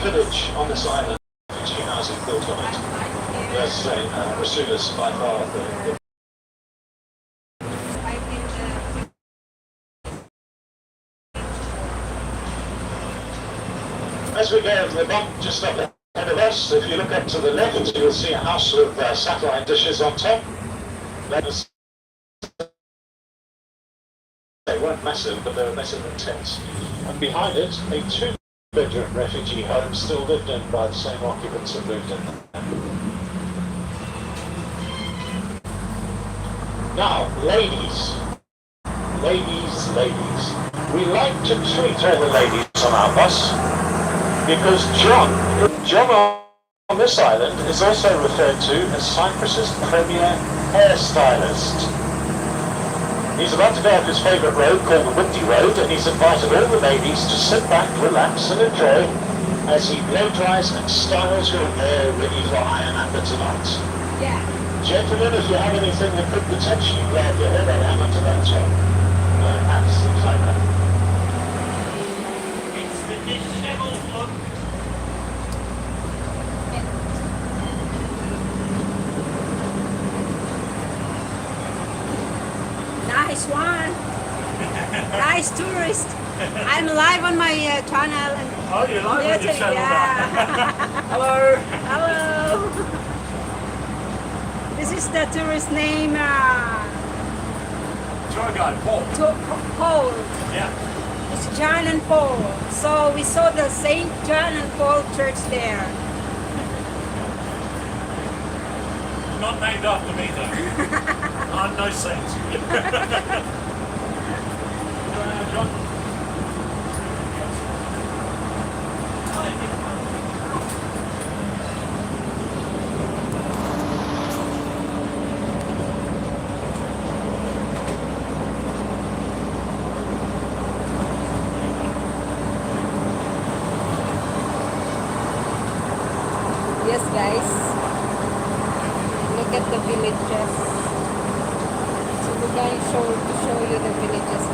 village on this island, refugee housing built on it. Let's say Rasulas by far the As we go, the bump just up ahead of us, if you look up to the left, you'll see a house with satellite dishes on top. They weren't massive, but they were massive and tense. And behind it, a two-bedroom refugee home still lived in by the same occupants that lived in there. Now, ladies. We like to treat all the ladies on our bus because John on this island is also referred to as Cyprus's premier hairstylist. He's about to go up his favourite road called the Windy Road, and he's invited all the ladies to sit back, relax and enjoy as he blow dries and styles your hair ready for iron amber tonight. Yeah. Gentlemen, if you have anything that could potentially blow up your hair, then hammer to that top. Absolutely like that. It's the disheveled look. Nice one. Nice tourist. I'm live on my channel. And Oh, you're live on your channel yeah. now. Hello. Hello. This is the tourist name. Tour guide, Paul. Paul. Yeah. It's John and Paul. So we saw the Saint John and Paul church there. Not named after me though. I'm no saint. John. Yes, guys. Look at the villages. So we're going to show you the villages.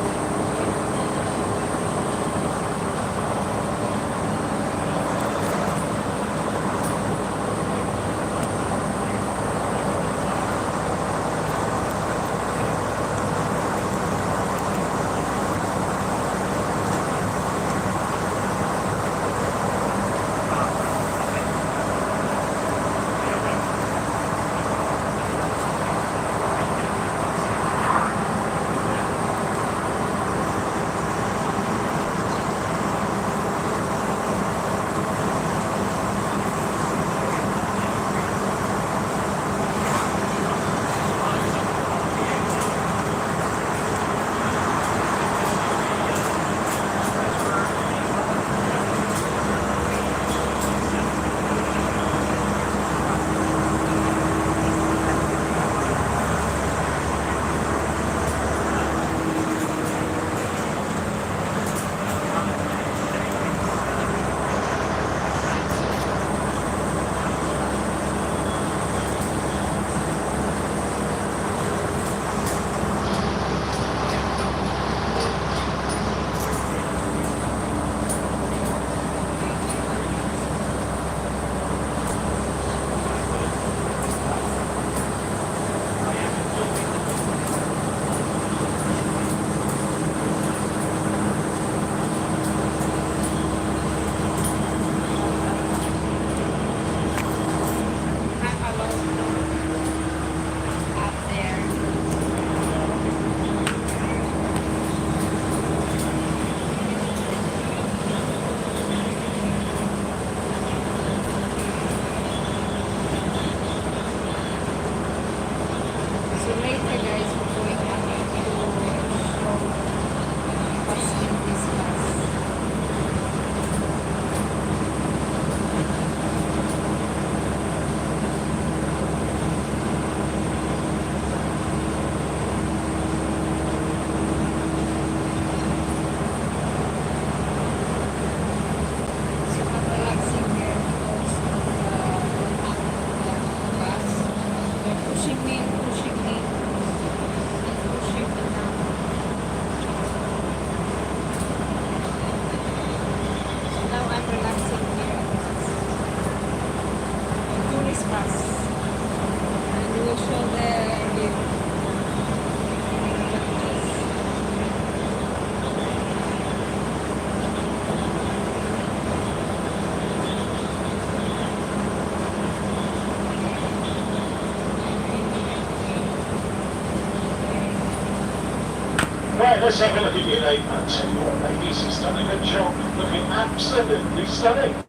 Right, let's have a look at you, ladies. I'll tell you what, ladies, he's done a good job. Looking absolutely stunning.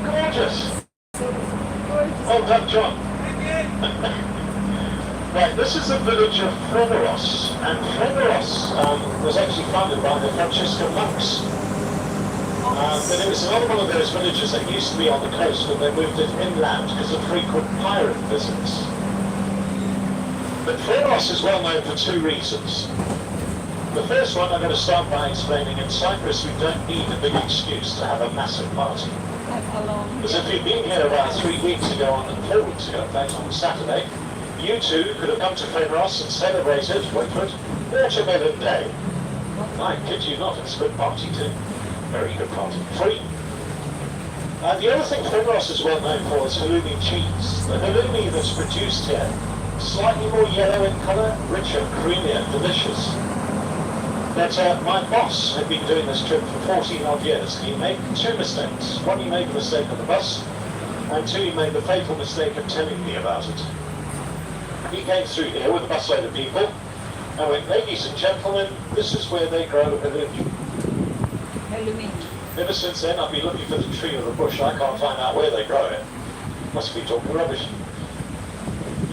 Gorgeous. So gorgeous. Well done, John. Right, this is the village of Fremeros, and Fremeros was actually founded by the Franciscan monks. But it was another one of those villages that used to be on the coast, but they moved it inland because of frequent pirate visits. But Fremeros is well known for two reasons. The first one I'm going to start by explaining. In Cyprus, we don't need a big excuse to have a massive party. Because if you'd been here about 3 weeks ago, and 4 weeks ago, in fact, on Saturday, you two could have come to Fremeros and celebrated, wait for it, Watermelon Day. I kid you not, it's a good party too. Very good party. Free. The other thing Fremeros is well known for is halloumi cheese. The halloumi that's produced here, slightly more yellow in colour, richer, creamier, delicious. But my boss had been doing this trip for 14 odd years, and he made two mistakes. One, he made the mistake of the bus, and two, he made the fatal mistake of telling me about it. He came through here with a busload of people, and went, ladies and gentlemen, this is where they grow halloumi. Halloumi. Ever since then, I've been looking for the tree or the bush. I can't find out where they grow it. Must be talking rubbish.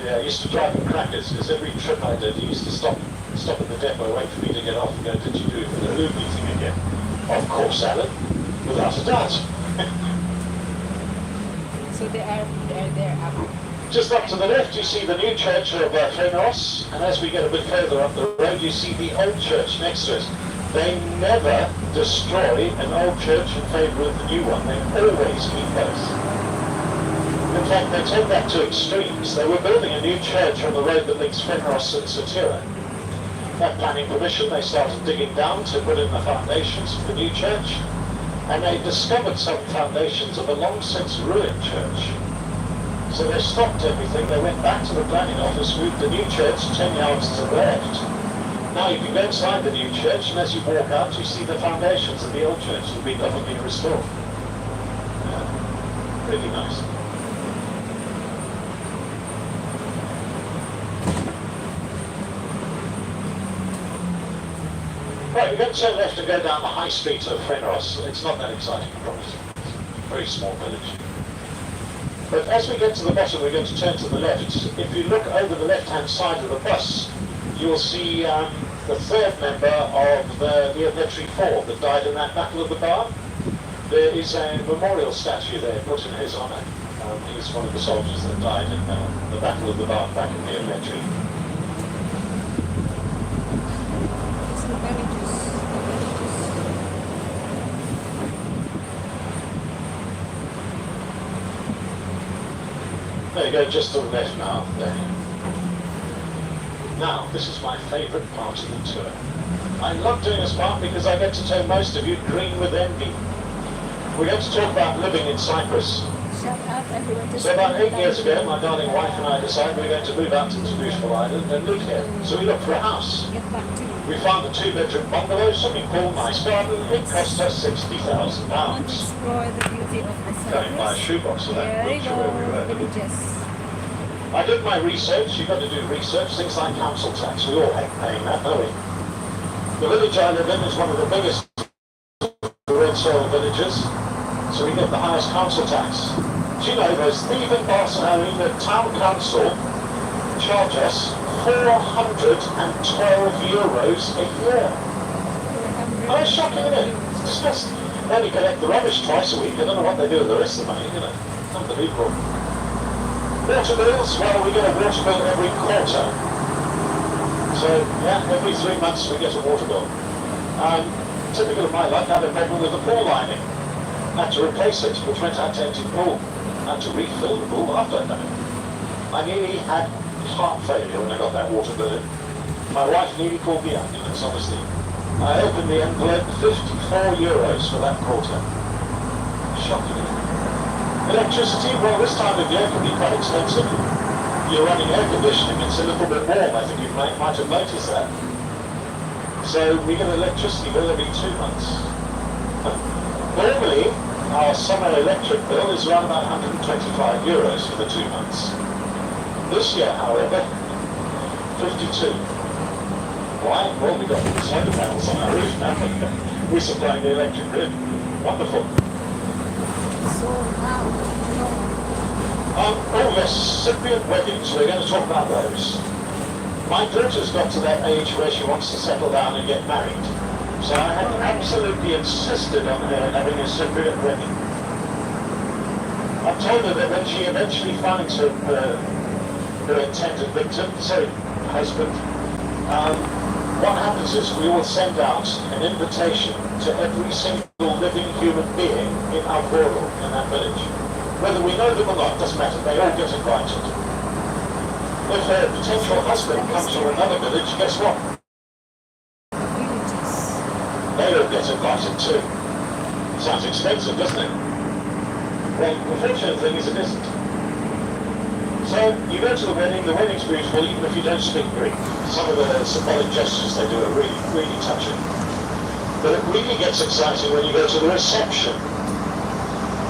Yeah, I used to drive in crackers, because every trip I did, he used to stop at the depot, wait for me to get off and go, did you do it for the halloumi thing again? Of course, Alan, without a doubt. So they are there up. Just up to the left, you see the new church of Fremeros, and as we get a bit further up the road, you see the old church next to it. They never destroy an old church in favour of the new one. They always keep both. In fact, they take that to extremes. They were building a new church on the road that links Fremeros and Satira. That planning permission, they started digging down to put in the foundations for the new church, and they discovered some foundations of a long since ruined church. So they stopped everything, they went back to the planning office, moved the new church 10 yards to the left. Now you can go inside the new church, and as you walk out, you see the foundations of the old church that have been restored. Yeah. Really nice. Right, we're going to turn left and go down the high street of Fremeros. It's not that exciting, I promise. It's a very small village. But as we get to the bottom, we're going to turn to the left. If you look over the left-hand side of the bus, you'll see the third member of the military four that died in that Battle of the Barn. There is a memorial statue there put in his honour. He was one of the soldiers that died in the Battle of the Barn back in the military. There you go, just to the left now. There. Now, this is my favourite part of the tour. I love doing this part because I get to turn most of you green with envy. We're going to talk about living in Cyprus. Shut up, everyone. So about 8 years ago, my darling wife and I decided we were going to move out to this beautiful island and live here. So we looked for a house. Get back to you. We found a 2-bedroom bungalow, swimming pool, nice garden. It cost us £60,000. I want to explore the beauty of the Cyprus. Going by a shoebox of that There you picture where we were. go, villages. I did my research. You've got to do research. Things like council tax. We all hate paying that, don't we? The village I live in is one of the biggest red soil villages, so we get the highest council tax. Do you know there's even Barcelona, the town council charge us €412 a year. Oh, it's shocking, isn't it? It's disgusting. They only collect the rubbish twice a week. I don't know what they do with the rest of the money, you know. Unbelievable. Water bills, well, we get a water bill every quarter. So, yeah, every 3 months we get a water bill. Typical of my life, I had a problem with the pool lining. Had to replace it, which meant I had to empty the pool. Had to refill the pool after I'd done it. I nearly had heart failure when I got that water bill in. My wife nearly called the ambulance, honestly. I opened the envelope, €54 for that quarter. Shocking. Electricity, well, this time of year can be quite expensive. You're running air conditioning, it's a little bit warm. I think you might have noticed that. So we get an electricity bill every 2 months. Normally, our summer electric bill is around about €125 for the 2 months. This year, however, 52. Why? Well, we've got solar panels on our roof now. We're supplying the electric grid. Wonderful. So now, Oh yes, Cypriot weddings, we're going to talk about those. My daughter's got to that age where she wants to settle down and get married. So I have absolutely insisted on her having a Cypriot wedding. I've told her that when she eventually finds her intended victim, husband, what happens is we will send out an invitation to every single living human being in our world, in that village. Whether we know them or not, doesn't matter, they all get invited. If her potential husband comes from another village, guess what? villages. They all get invited too. Sounds expensive, doesn't it? Well, the fortunate thing is it isn't. So, you go to the wedding's beautiful even if you don't speak Greek. Some of the symbolic gestures they do are really, really touching. But it really gets exciting when you go to the reception.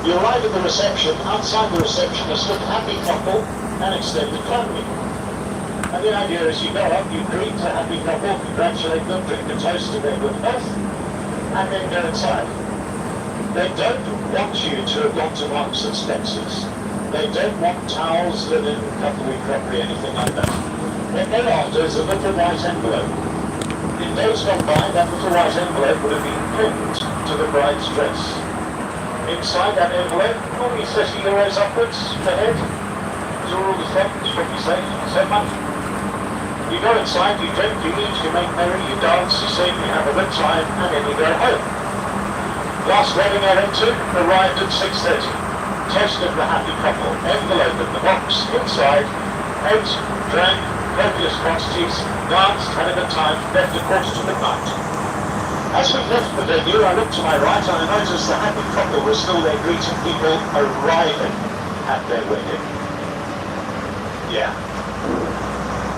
You arrive at the reception, outside the reception is a happy couple and extended family. And the idea is you go up, you greet the happy couple, congratulate them, drink a toast to their good health, and then go inside. They don't want you to have gone to Marks and Spencer's. They don't want towels, linen, cutlery, crockery, anything like that. What they're after is a little white envelope. In days gone by, that little white envelope would have been pinned to the bride's dress. Inside that envelope, only 30 euros upwards per head. These are all the funds, probably safe, so much. You go inside, you drink, you eat, you make merry, you dance, you sing, you have a good time, and then you go home. Last wedding I went to arrived at 6:30. Toast of the happy couple, envelope in the box, inside, ate, drank, copious quantities, danced, had a good time, left a quarter to midnight. As we left the venue, I looked to my right and I noticed the happy couple were still there greeting people arriving at their wedding. Yeah.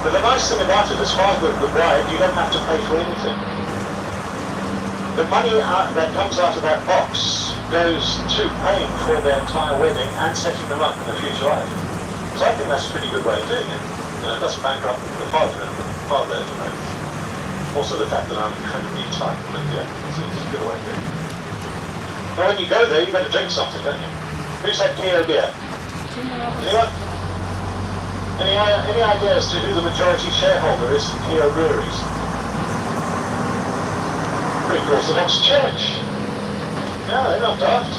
But the nice thing about it, as far as the bride, you don't have to pay for anything. The money that comes out of that box goes to paying for their entire wedding and setting them up in a future life. So I think that's a pretty good way of doing it. It doesn't bankrupt the father, Also the fact that I'm incredibly tight, but yeah, it's a good way of doing it. But when you go there, you better drink something, don't you? Who's had Keo beer? Anyone? Any idea as to who the majority shareholder is in Keo Breweries? Greek Orthodox Church. No, they're not daft.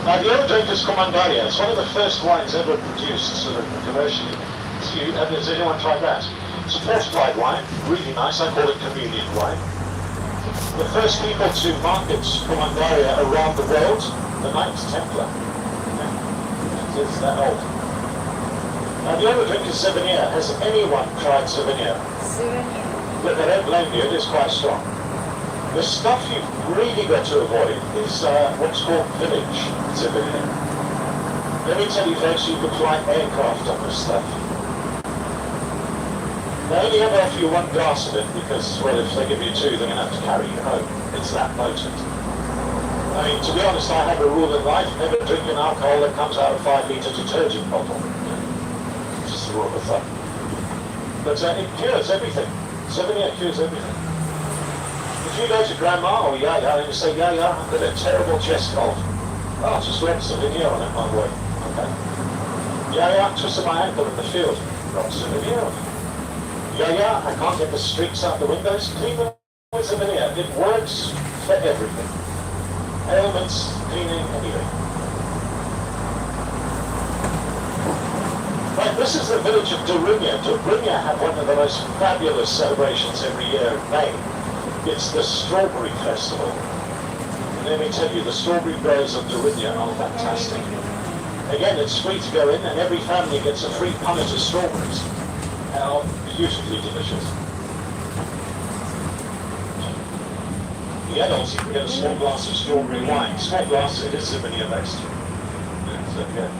Now the other drink is Commandaria. It's one of the first wines ever produced sort of commercially. Has anyone tried that? It's a fortified wine, really nice. I call it communion wine. The first people to market Commandaria around the world, the Knights Templar. Yeah. It's that old. Now the other drink is Souvenir. Has anyone tried Souvenir? Souvenir. Look, I don't blame you, it is quite strong. The stuff you've really got to avoid is what's called village Souvenir. Let me tell you folks, you can fly aircraft on this stuff. They only ever offer you one glass of it because, well, if they give you two, they're going to have to carry you home. It's that potent. I mean, to be honest, I have a rule in life, never drink an alcohol that comes out of a 5-litre detergent bottle. Just a rule of thumb. But it cures everything. Souvenir cures everything. If you go to Grandma or Yaya and you say, Yaya, I've got a terrible chest cold. Oh, just let Souvenir on it, my boy. Okay. Yaya, I twisted my ankle in the field. Got Souvenir on it. Yaya, I can't get the streaks out the windows. Clean them with Souvenir. It works for everything. Ailments, cleaning, anything. Right, this is the village of Dourinya. Dourinya have one of the most fabulous celebrations every year in May. It's the Strawberry Festival. And let me tell you, the strawberry groves of Dourinya are fantastic. Again, it's free to go in, and every family gets a free punnet of strawberries. And are beautifully delicious. The adults, you can get a small glass of strawberry wine. Small glass, it is Souvenir based. Yeah, so, yeah.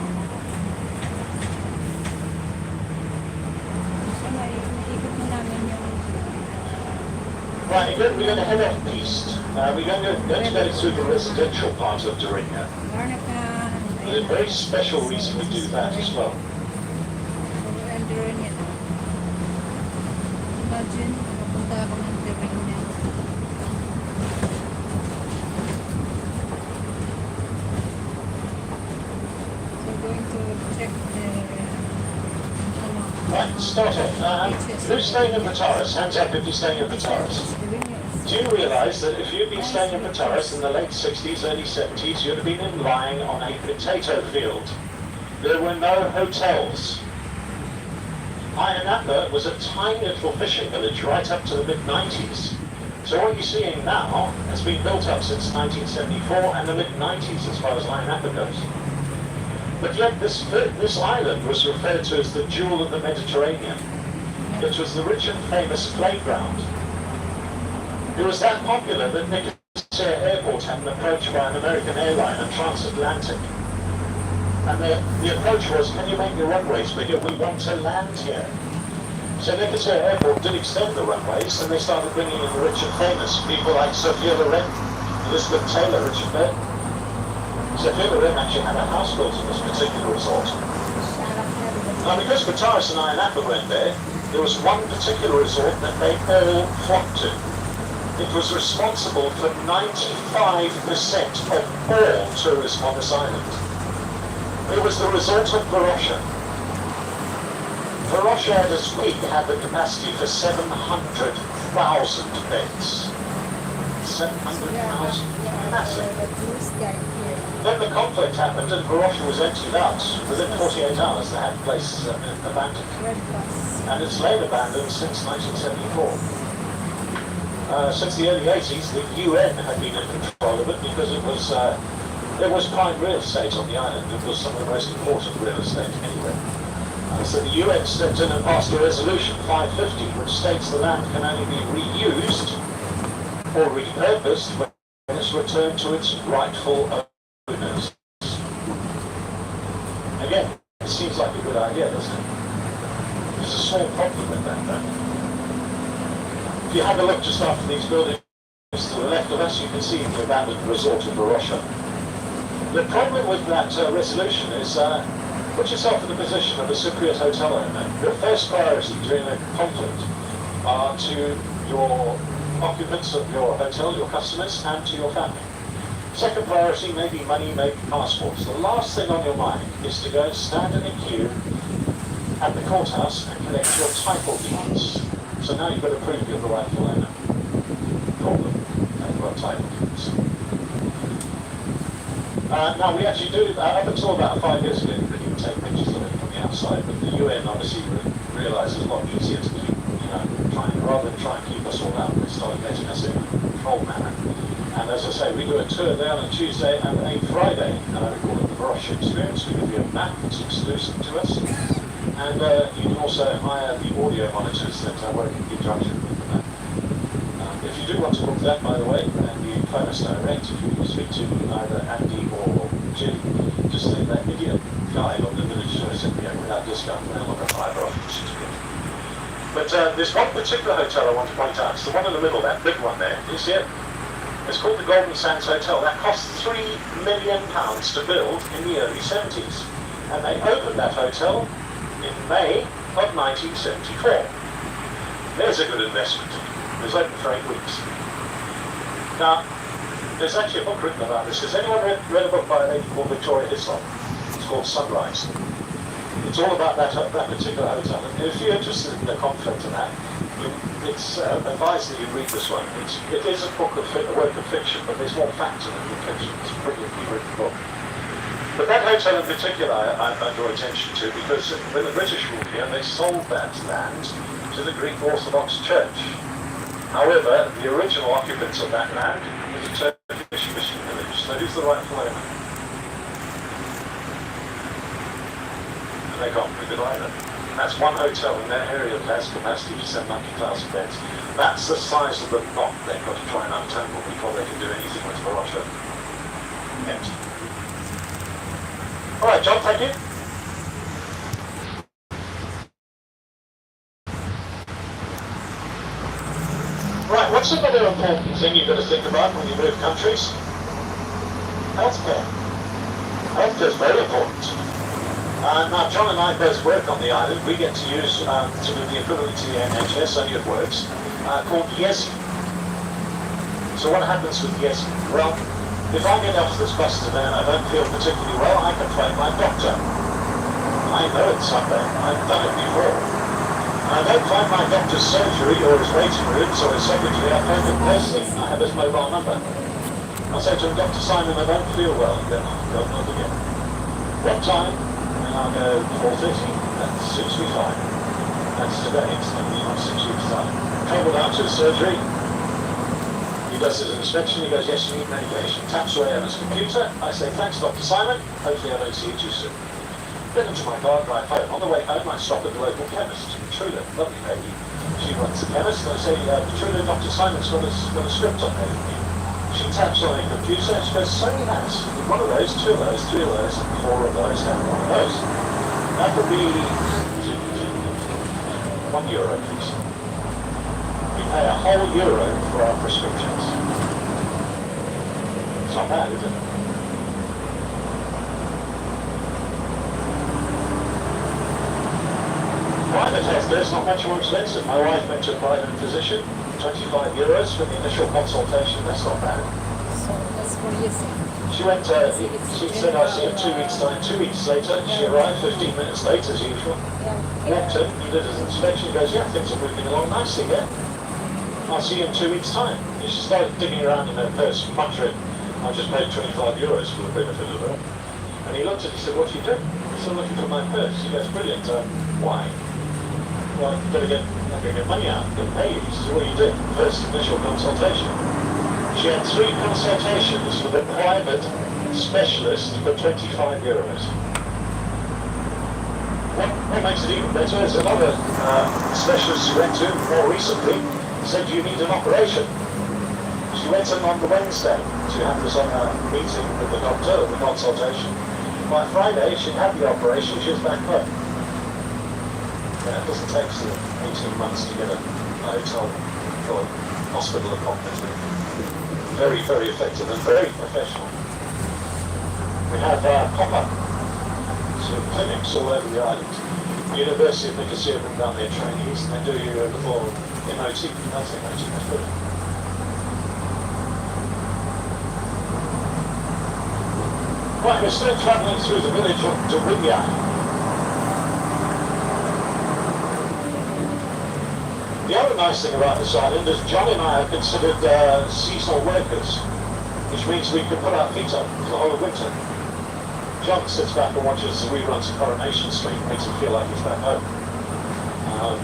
Right, we're going to head off east. We're going to go through the residential part of Dourinya. There's a very special reason we do that as well. Imagine, pupunta ako ng terrain niya. So going to check the Right, starting. Who's staying in Pataras? Hands up if you're staying in Pataras. Do you realise that if you'd been staying in Pataras in the late 60s, early 70s, you'd have been lying on a potato field? There were no hotels. Ionapa was a tiny little fishing village right up to the mid-90s. So what you're seeing now has been built up since 1974 and the mid-90s as far as Ionapa goes. But yet this island was referred to as the jewel of the Mediterranean. It was the rich and famous playground. It was that popular that Nicosia Airport had an approach by an American airliner, transatlantic. And the approach was, can you make your runways bigger? We want to land here. So Nicosia Airport did extend the runways, and they started bringing in the rich and famous, people like Sophia Loren, Elizabeth Taylor, Richard Burton. Sophia Loren actually had a house built in this particular resort. Now because Pataras and Ionapa went there was one particular resort that they all flocked to. It was responsible for 95% of all tourism on this island. It was the resort of Barrage. Barrage at its peak had the capacity for 700,000 beds. 700,000? Massive. Then the conflict happened and Barrage was emptied out. Within 48 hours they had places abandoned. And it's lain abandoned since 1974. Since the early 80s, the UN had been in control of it because it was prime real estate on the island. It was some of the most important real estate anywhere. So the UN stepped in and passed a resolution 550, which states the land can only be reused or repurposed when it's returned to its rightful owners. Again, it seems like a good idea, doesn't it? There's a small problem with that, though. If you have a look just after these buildings to the left of us, you can see the abandoned resort of Barrage. The problem with that resolution is put yourself in the position of a Cypriot hotel owner. Your first priority during a conflict are to your occupants of your hotel, your customers, and to your family. Second priority may be money, maybe passports. The last thing on your mind is to go and stand in a queue at the courthouse and collect your title deeds. So now you've got to prove you're the rightful owner. Problem. They've got title deeds. Now we actually do, up until about 5 years ago, you can take pictures of it from the outside, but the UN obviously realised it's a lot easier to keep, rather than try and keep us all out, they started letting us in a controlled manner. And as I say, we do a tour there on a Tuesday and a Friday, and we call it the Barrage Experience. We give you a map that's exclusive to us. And you can also hire the audio monitors that work in conjunction with the map. If you do want to book that, by the way, and you phone us direct, if you speak to either Andy or Jim, just leave that idiot guy on the village tourist without discount, and they'll look at fibre options to get. But there's one particular hotel I want to point out. It's the one in the middle, that big one there. You see it? It's called the Golden Sands Hotel. That cost £3 million to build in the early 70s. And they opened that hotel in May of 1974. There's a good investment. It was open for 8 weeks. Now, there's actually a book written about this. Has anyone read a book by a lady called Victoria Hislop? It's called Sunrise. It's all about that particular hotel. And if you're interested in the conflict of that, it's advised that you read this one. It is a work of fiction, but there's more fact in it than fiction. It's a brilliantly written book. But that hotel in particular I draw attention to because when the British ruled here, they sold that land to the Greek Orthodox Church. However, the original occupants of that land was a Turkish mission village. So who's the rightful owner? And they can't prove it either. That's one hotel in that area that has capacity for 700,000 beds. That's the size of the knot they've got to try and untangle before they can do anything with Barrage. Yes. All right, John, thank you. Right, what's another important thing you've got to think about when you move countries? Healthcare. Healthcare is very important. Now, John and I both work on the island. We get to use sort of the equivalent to the NHS, only it works. called Yesi. So what happens with Yesi? Well, if I get off this bus today and I don't feel particularly well, I can phone my doctor. I know it's Sunday. I've done it before. And I don't find my doctor's surgery or his waiting rooms or his secretary. I phone him personally. I have his mobile number. I say to him, Dr. Simon, I don't feel well. He goes, oh, God, not again. What time? And I'll go 4:30. That suits me fine. That's today. It's going to be on 6 weeks' time. Travelled out to his surgery. He does his inspection. He goes, yes, you need medication. Taps away on his computer. I say, thanks, Dr. Simon. Hopefully I don't see you too soon. Get into my car, drive home. On the way home, I stop at the local chemist. Truly, lovely lady. She runs the chemist. I say, Truly, Dr. Simon's got a script on there. She taps on her computer and she goes, so he has one of those, two of those, three of those, and four of those, and one of those. That would be €1, please. We pay a whole euro for our prescriptions. It's not bad, is it? Private healthcare is not much more expensive. My wife went to a private physician, €25 for the initial consultation. That's not bad. So that's what you say. She went, she said, I'll see you in 2 weeks' time. 2 weeks later, she arrived 15 minutes late as usual. Walked in, he did his inspection, he goes, yeah, things are moving along nicely here. I'll see you in 2 weeks' time. And she started digging around in her purse, muttering, I just paid €25 for the benefit of it. And he looked at it, he said, what are you doing? I said, looking for my purse. He goes, brilliant, why? Well, I'm going to get money out, get paid. He says, what are you doing? First initial consultation. She had 3 consultations with a private specialist for €25. What makes it even better is another specialist she went to more recently said, you need an operation. She went in on the Wednesday to have this on a meeting with the doctor, the consultation. By Friday, she'd had the operation, she was back home. Yeah, it doesn't take 18 months to get a hotel or hospital appointment. Very, very effective and very professional. We have pop-up clinics all over the island. The University of Nicosia bring down their trainees and they do your little MOT. That's MOT, that's good. Right, we're still travelling through the village of Dorigia. The other nice thing about this island is John and I are considered seasonal workers, which means we can put our feet up for the whole of winter. John sits back and watches the reruns of Coronation Street, makes him feel like he's back home.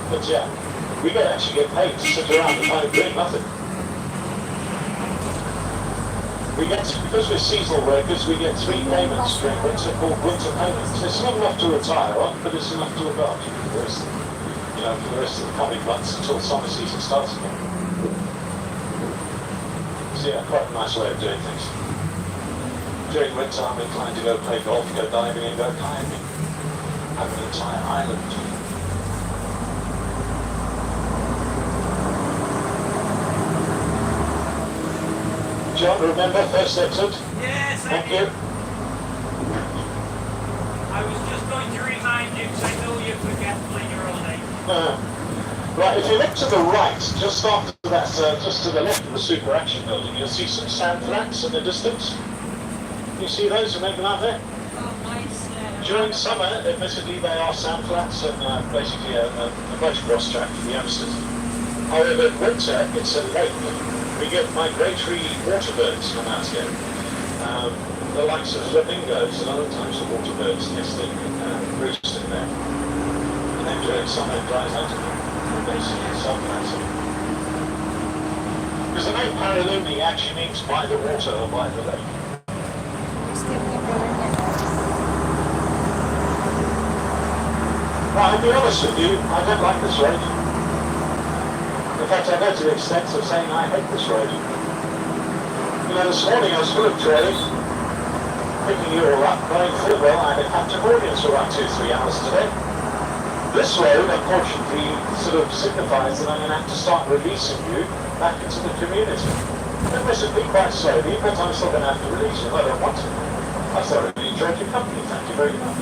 But yeah, we actually get paid to sit around and kind of doing nothing. We get, because we're seasonal workers, we get 3 payments during winter called winter payments. It's not enough to retire on, but it's enough to look after you for the rest of the coming months until summer season starts again. So yeah, quite a nice way of doing things. During winter, I'm inclined to go play golf, go diving and go kayaking. Have an entire island. John, remember first exit? Yes, I Thank did. you. I was just going to remind you because I know you forget when you're on eight. Right, if you look to the right, just after that, just to the left of the Super Action building, you'll see some sand flats in the distance. You see those, remember that there? Oh, nice. During summer, admittedly, they are sand flats and basically a motocross track for the youngsters. However, in winter, it's a lake. We get migratory water birds come out here. The likes of flamingos and other types of water birds nesting and roosting there. And then during summer, it dries out again. Basically, sand flats. Because the name Paralumi actually means by the water or by the lake. Well, I'll be honest with you, I don't like this road. In fact, I go to the extent of saying I hate this road. You know, this morning I was full of trailers, picking you all up, going full well. I had a captive audience for about 2-3 hours today. This road, unfortunately, sort of signifies that I'm going to have to start releasing you back into the community. Admittedly, quite slowly, but I'm still going to have to release you. I don't want to. I thoroughly enjoyed your company. Thank you very much.